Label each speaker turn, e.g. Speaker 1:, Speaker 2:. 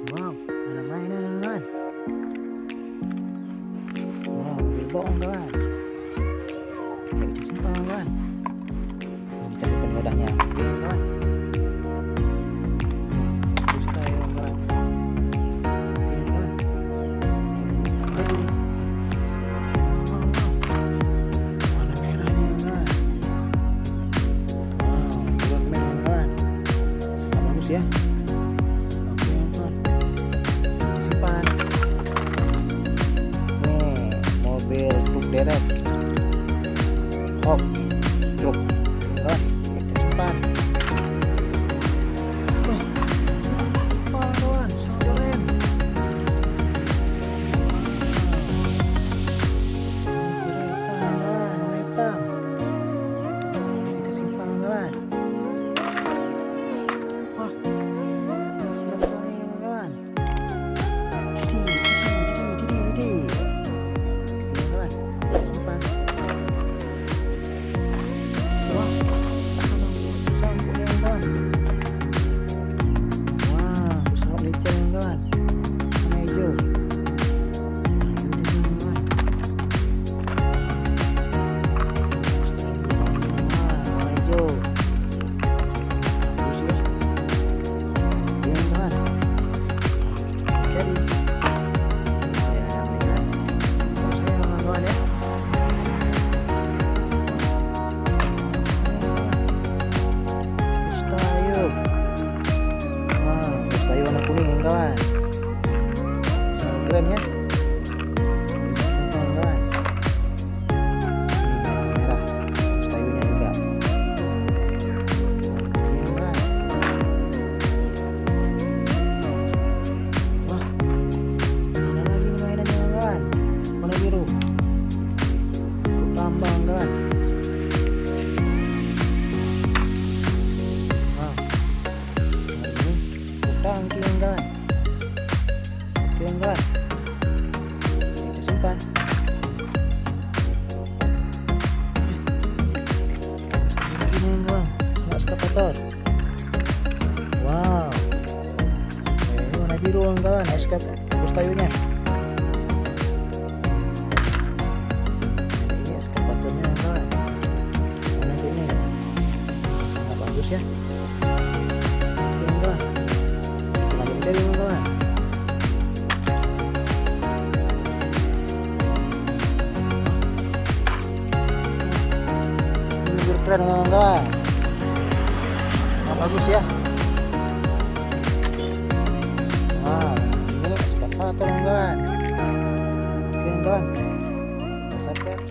Speaker 1: Wow, ada mainan kawan. Wow, mobil bohong kawan. Ayo kita simpan kawan. Ini kita simpan di wadahnya. Oke kawan. Terus tayo kawan. Oke kawan. Jadi warna merahnya kawan. Wow, keren kawan. Sangat bagus ya. Simpan. Nih, mobil truk deret. Hop, truk. Kawan, kita simpan. Wah, kawan, sangat keren. Kereta, kawan, warna hitam. Kita simpan, kawan. Wah, senjata nih, kawan. Warna kuning kawan, sangat keren ya. Simpan kawan. Ini merah, stayunya juga. Oke kawan. Wah, ada lagi mainannya kawan, warna biru. Truk tambang kawan. Tangki kawan. Oke kawan, kita simpan. Lagi nih kawan, sama excavator. Wow, ini warna biru kawan, excavator tayunya. Ini excavatornya kawan, warna kuning. Sangat bagus ya. Oke kawan. Dari kawan. Ini keren kawan. Nah, bagus ya. Wow, ini excavator kawan. Oke kawan. Subscribe.